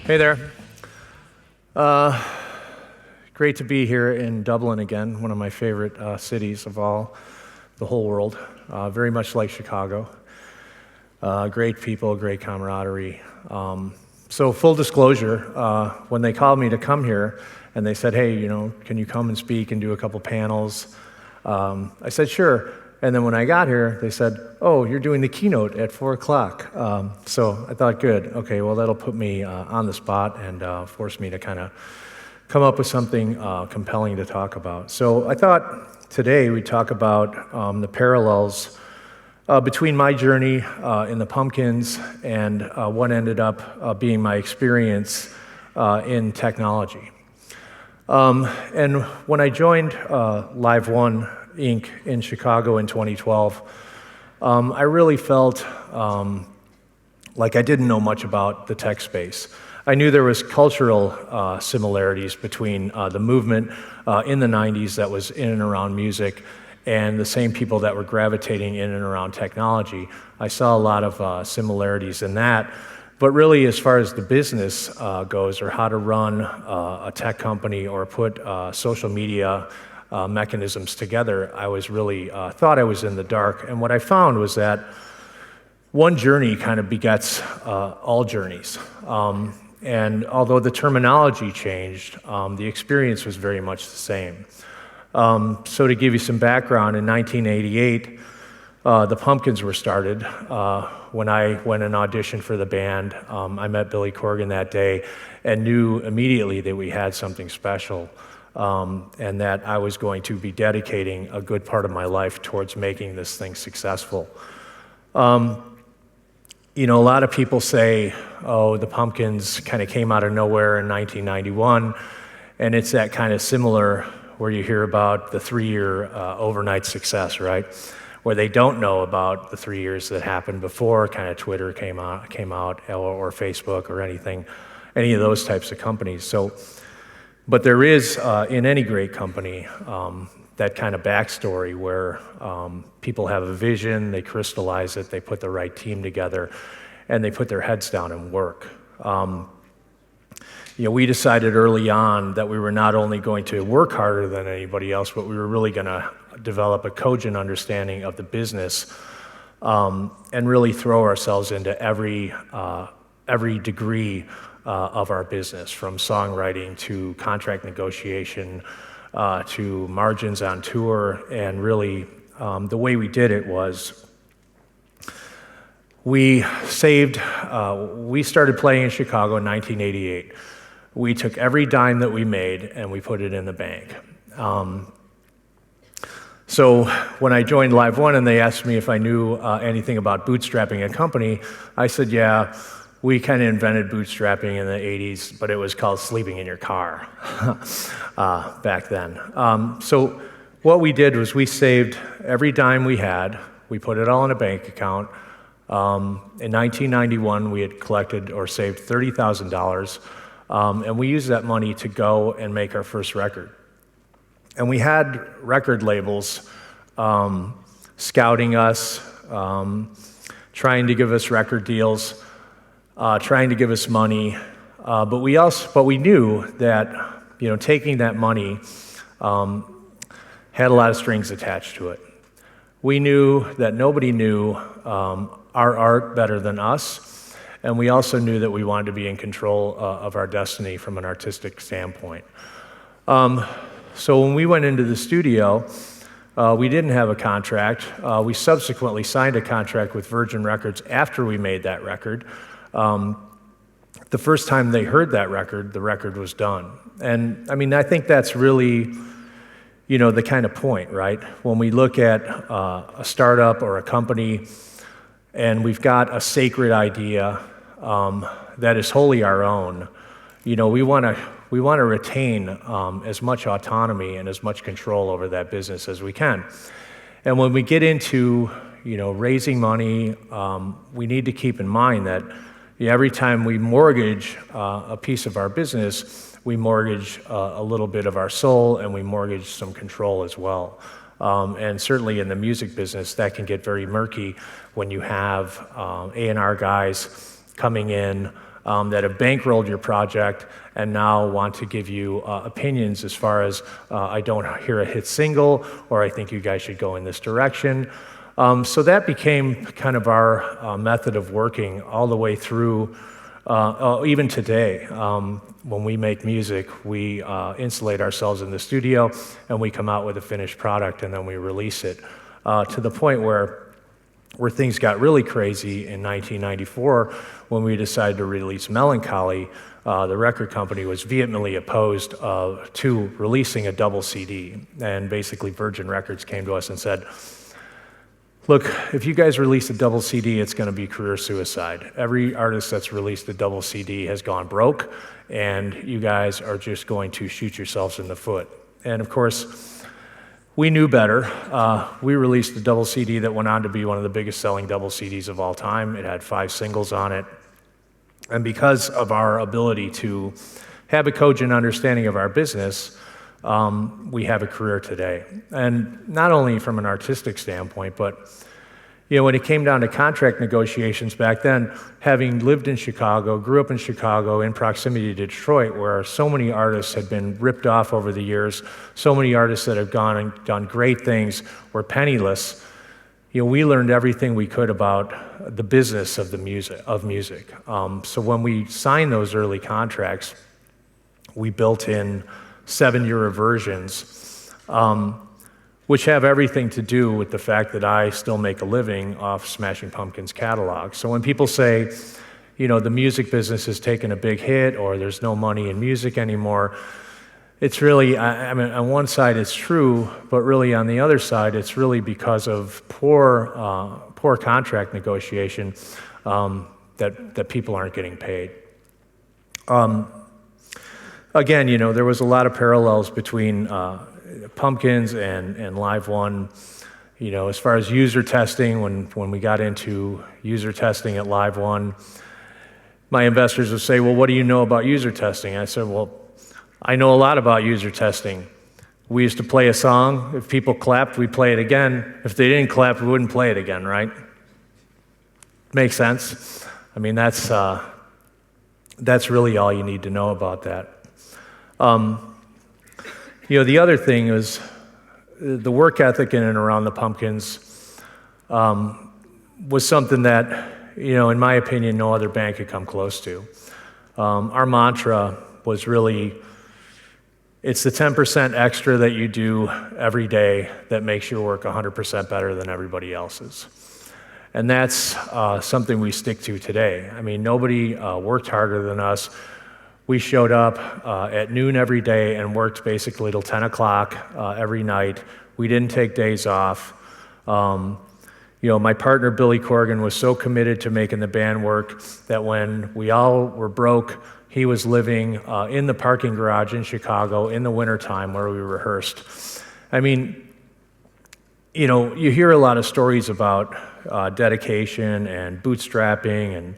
Hey there. Uh, Great to be here in Dublin again, one of my favorite cities of the whole world. Very much like Chicago. Great people, great camaraderie. So full disclosure, when they called me to come here and they said, hey, can you come and speak and do a couple panels? I said, sure. And then when I got here, they said, oh, you're doing the keynote at 4 o'clock. So I thought, good. Okay, well, that'll put me on the spot and force me to kind of come up with something compelling to talk about. So I thought today we'd talk about the parallels between my journey in the Pumpkins and what ended up being my experience in technology. And when I joined Live One Inc. in Chicago in 2012, I really felt like I didn't know much about the tech space. I knew there was cultural similarities between the movement in the 90s that was in and around music and the same people that were gravitating in and around technology. I saw a lot of similarities in that. But really, as far as the business goes, or how to run a tech company or put social media mechanisms together, I was really thought I was in the dark. And what I found was that one journey kind of begets all journeys. And although the terminology changed, the experience was very much the same. So to give you some background, in 1988, the Pumpkins were started. When I went and auditioned for the band, I met Billy Corgan that day and knew immediately that we had something special, and that I was going to be dedicating a good part of my life towards making this thing successful. A lot of people say, oh, the Pumpkins kind of came out of nowhere in 1991, and it's that kind of similar where you hear about the 3-year overnight success, right? Where they don't know about the 3 years that happened before kind of Twitter came out, or Facebook or any of those types of companies. But there is, in any great company, that kind of backstory where people have a vision, they crystallize it, they put the right team together, and they put their heads down and work. We decided early on that we were not only going to work harder than anybody else, but we were really going to develop a cogent understanding of the business and really throw ourselves into every degree of our business, from songwriting to contract negotiation to margins on tour. And really, the way we did it was we started playing in Chicago in 1988. We took every dime that we made and we put it in the bank. So when I joined Live One and they asked me if I knew anything about bootstrapping a company, I said, yeah, we kind of invented bootstrapping in the 80s, but it was called sleeping in your car back then. So what we did was we saved every dime we had. We put it all in a bank account. In 1991, we had collected or saved $30,000, and we used that money to go and make our first record. And we had record labels scouting us, trying to give us record deals, trying to give us money, but we knew that taking that money had a lot of strings attached to it. We knew that nobody knew our art better than us, and we also knew that we wanted to be in control of our destiny from an artistic standpoint. So when we went into the studio, we didn't have a contract. We subsequently signed a contract with Virgin Records after we made that record. The first time they heard that record, the record was done. And I think that's really, the kind of point, right? When we look at a startup or a company and we've got a sacred idea that is wholly our own, we want to retain as much autonomy and as much control over that business as we can. And when we get into raising money, we need to keep in mind that every time we mortgage a piece of our business, we mortgage a little bit of our soul, and we mortgage some control as well. And certainly in the music business, that can get very murky when you have A&R guys coming in that have bankrolled your project and now want to give you opinions as far as I don't hear a hit single, or I think you guys should go in this direction. So that became kind of our method of working all the way through, even today. When we make music, we insulate ourselves in the studio and we come out with a finished product and then we release it, to the point where things got really crazy in 1994 when we decided to release Melancholy. The record company was vehemently opposed to releasing a double CD, and basically Virgin Records came to us and said, look, if you guys release a double CD, it's going to be career suicide. Every artist that's released a double CD has gone broke, and you guys are just going to shoot yourselves in the foot. And of course, we knew better. We released a double CD that went on to be one of the biggest selling double CDs of all time. It had 5 singles on it. And because of our ability to have a cogent understanding of our business, we have a career today. And not only from an artistic standpoint, but when it came down to contract negotiations back then, having lived in Chicago, grew up in Chicago in proximity to Detroit, where so many artists had been ripped off over the years, so many artists that have gone and done great things were penniless, we learned everything we could about the business of music. So when we signed those early contracts, we built in 7-year reversions, which have everything to do with the fact that I still make a living off Smashing Pumpkins catalog. So when people say, the music business has taken a big hit or there's no money in music anymore, it's really, I mean, on one side it's true, but really on the other side, it's really because of poor contract negotiation that people aren't getting paid. Again, there was a lot of parallels between Pumpkins and Live One. As far as user testing, when we got into user testing at Live One, my investors would say, well, what do you know about user testing? I said, well, I know a lot about user testing. We used to play a song. If people clapped, we'd play it again. If they didn't clap, we wouldn't play it again, right? Makes sense. I mean, that's really all you need to know about that. The other thing is the work ethic in and around the Pumpkins was something that, in my opinion, no other band could come close to. Our mantra was really, it's the 10% extra that you do every day that makes your work 100% better than everybody else's. And that's something we stick to today. I mean, nobody worked harder than us. We showed up at noon every day and worked basically till 10 o'clock every night. We didn't take days off. My partner, Billy Corgan, was so committed to making the band work that when we all were broke, he was living in the parking garage in Chicago in the wintertime where we rehearsed. I mean, you hear a lot of stories about dedication and bootstrapping and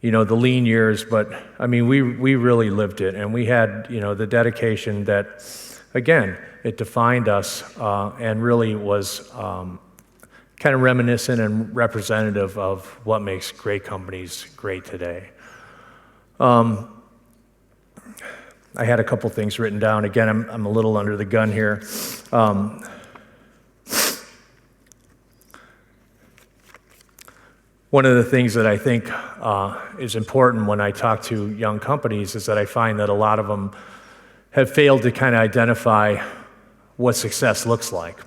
the lean years, but I mean, we really lived it, and we had, the dedication that, again, it defined us and really was kind of reminiscent and representative of what makes great companies great today. I had a couple things written down. Again, I'm a little under the gun here. One of the things that I think is important when I talk to young companies is that I find that a lot of them have failed to kind of identify what success looks like.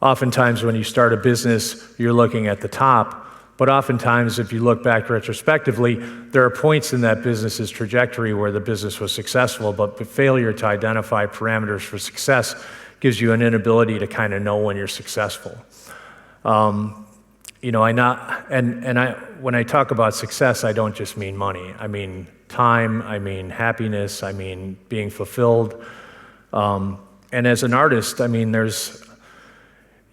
Oftentimes when you start a business, you're looking at the top, but oftentimes if you look back retrospectively, there are points in that business's trajectory where the business was successful, but the failure to identify parameters for success gives you an inability to kind of know when you're successful. When I talk about success, I don't just mean money. I mean time, I mean happiness, I mean being fulfilled. And as an artist, I mean, there's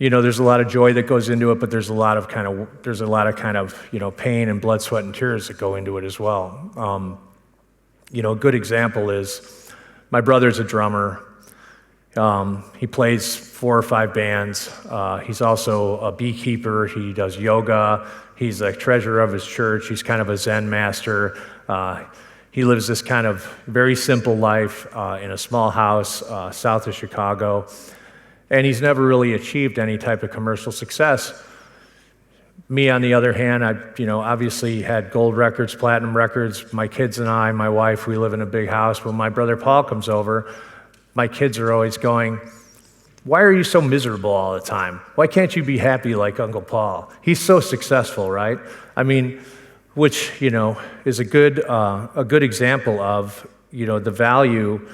a lot of joy that goes into it, but there's a lot of kind of pain and blood, sweat, and tears that go into it as well. A good example is my brother's a drummer. He plays 4 or 5 bands. He's also a beekeeper. He does yoga. He's a treasurer of his church. He's kind of a Zen master. He lives this kind of very simple life in a small house south of Chicago. And he's never really achieved any type of commercial success. Me, on the other hand, I obviously had gold records, platinum records. My kids and I, my wife, we live in a big house. When my brother Paul comes over, my kids are always going, "Why are you so miserable all the time? Why can't you be happy like Uncle Paul? He's so successful, right?" I mean, which is a good example of the value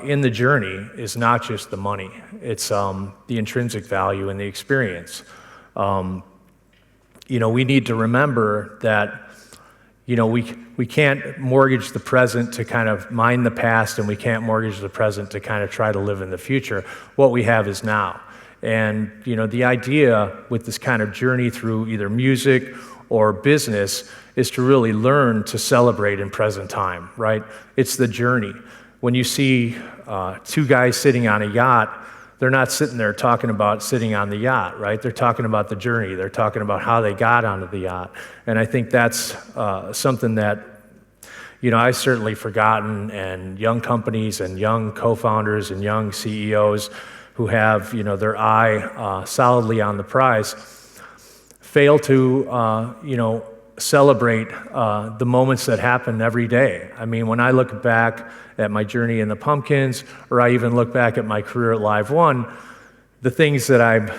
in the journey is not just the money; it's the intrinsic value and the experience. We need to remember that we can't mortgage the present to kind of mine the past, and we can't mortgage the present to kind of try to live in the future. What we have is now. And the idea with this kind of journey through either music or business is to really learn to celebrate in present time, right? It's the journey. When you see 2 guys sitting on a yacht, they're not sitting there talking about sitting on the yacht, right? They're talking about the journey. They're talking about how they got onto the yacht. And I think that's something that, I've certainly forgotten, and young companies and young co-founders and young CEOs who have, their eye solidly on the prize fail to, celebrate the moments that happen every day. I mean, when I look back at my journey in the Pumpkins, or I even look back at my career at Live One, the things that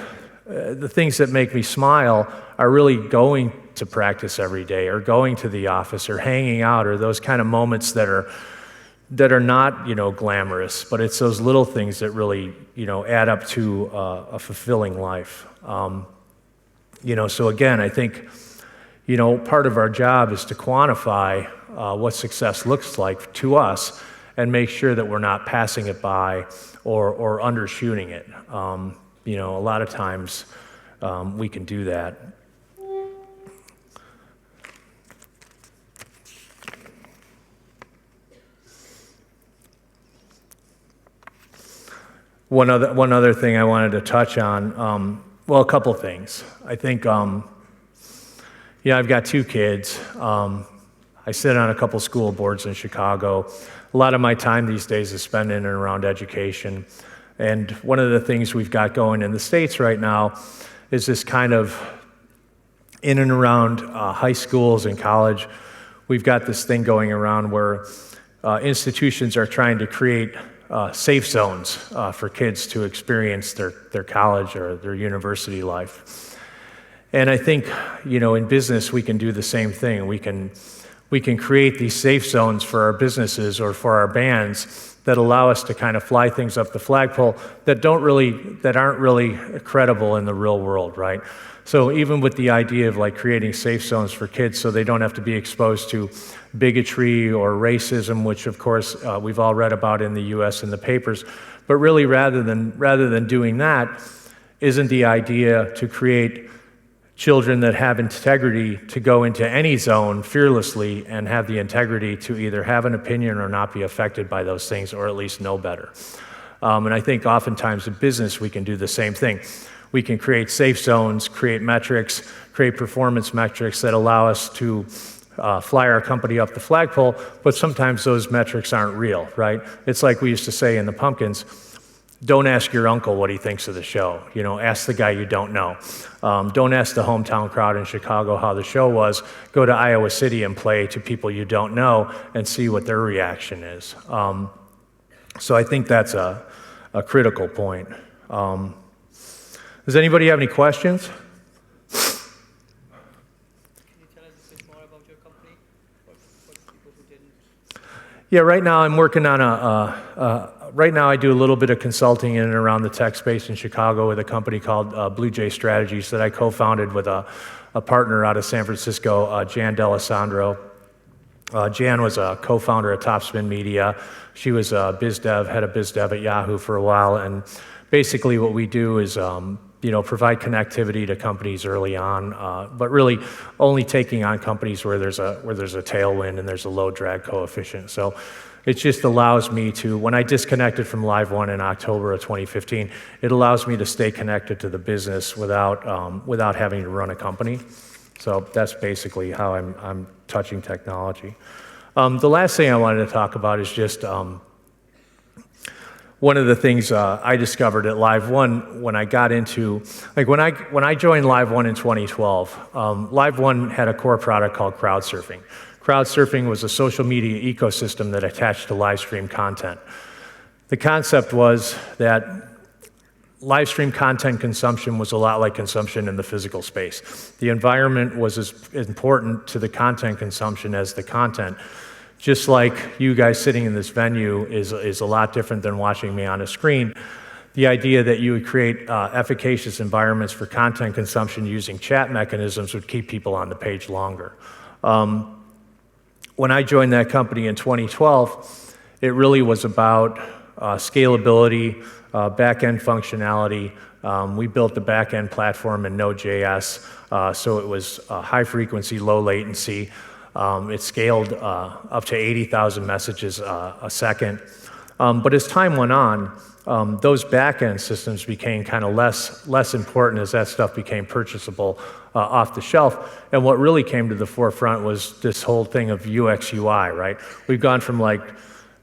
make me smile are really going to practice every day, or going to the office, or hanging out, or those kind of moments that are not glamorous, but it's those little things that really add up to a fulfilling life. So again, I think part of our job is to quantify what success looks like to us, and make sure that we're not passing it by or undershooting it. A lot of times we can do that. One other thing I wanted to touch on, a couple things. I think, I've got 2 kids. I sit on a couple school boards in Chicago. A lot of my time these days is spent in and around education. And one of the things we've got going in the States right now is this kind of in and around high schools and college. We've got this thing going around where institutions are trying to create safe zones for kids to experience their college or their university life. And I think, in business, we can do the same thing. We can create these safe zones for our businesses or for our bands that allow us to kind of fly things up the flagpole that aren't really credible in the real world, right? So even with the idea of creating safe zones for kids so they don't have to be exposed to bigotry or racism, which of course we've all read about in the US in the papers, but really rather than doing that, isn't the idea to create children that have integrity to go into any zone fearlessly and have the integrity to either have an opinion or not be affected by those things, or at least know better. And I think oftentimes in business we can do the same thing. We can create safe zones, create metrics, create performance metrics that allow us to fly our company up the flagpole, but sometimes those metrics aren't real, right? It's like we used to say in the Pumpkins, don't ask your uncle what he thinks of the show. Ask the guy you don't know. Don't ask the hometown crowd in Chicago how the show was. Go to Iowa City and play to people you don't know and see what their reaction is. So I think that's a critical point. Does anybody have any questions? Can you tell us a bit more about your company? What's people who didn't? Yeah, right now I'm working on right now I do a little bit of consulting in and around the tech space in Chicago with a company called Blue Jay Strategies that I co-founded with a partner out of San Francisco, Jan D'Alessandro. Jan was a co-founder at Topspin Media. She was head of biz dev at Yahoo for a while, and basically what we do is provide connectivity to companies early on, but really only taking on companies where there's a tailwind and there's a low drag coefficient. So, It just allows me to, when I disconnected from Live One in October of 2015, it allows me to stay connected to the business without having to run a company. So that's basically how I'm touching technology. The last thing I wanted to talk about is just one of the things I discovered at Live One when I got into, like when I joined Live One in 2012, Live One had a core product called crowdsurfing. Crowdsurfing was a social media ecosystem that attached to live stream content. The concept was that live stream content consumption was a lot like consumption in the physical space. The environment was as important to the content consumption as the content. Just like you guys sitting in this venue is a lot different than watching me on a screen. The idea that you would create efficacious environments for content consumption using chat mechanisms would keep people on the page longer. When I joined that company in 2012, it really was about scalability, back-end functionality. We built the back-end platform in Node.js, so it was high frequency, low latency. It scaled up to 80,000 messages a second. But as time went on, those back-end systems became kind of less important as that stuff became purchasable off the shelf. And what really came to the forefront was this whole thing of UX UI, right? We've gone from like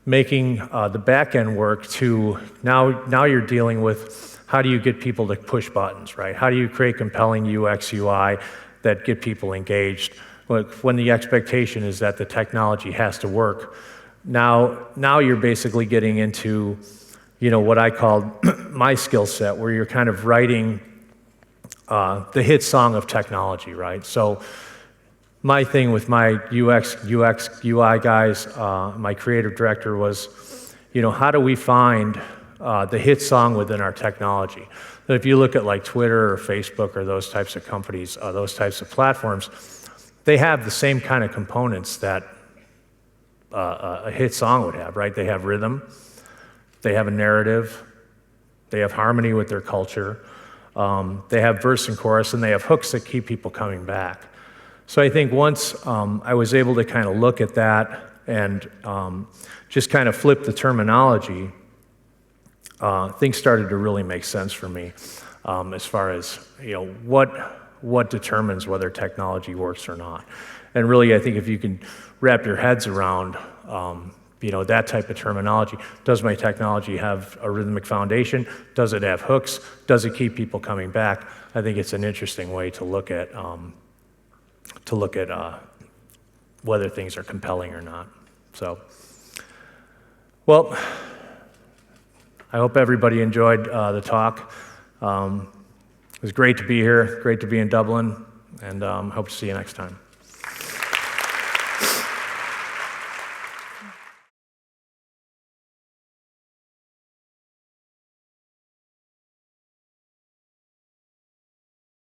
making the back-end work to now you're dealing with how do you get people to push buttons, right? How do you create compelling UX UI that get people engaged? When the expectation is that the technology has to work, now you're basically getting into, what I call my skill set, where you're kind of writing the hit song of technology, right? So my thing with my UX, UI guys, my creative director was, how do we find the hit song within our technology? If you look at like Twitter or Facebook or those types of companies, those types of platforms, they have the same kind of components that a hit song would have, right? They have rhythm, they have a narrative, they have harmony with their culture, they have verse and chorus, and they have hooks that keep people coming back. So I think once I was able to kind of look at that and just kind of flip the terminology, things started to really make sense for me as far as, what determines whether technology works or not. And really, I think if you can wrap your heads around, that type of terminology, does my technology have a rhythmic foundation? Does it have hooks? Does it keep people coming back? I think it's an interesting way to look at whether things are compelling or not. So, well, I hope everybody enjoyed the talk. It was great to be here, great to be in Dublin, and hope to see you next time.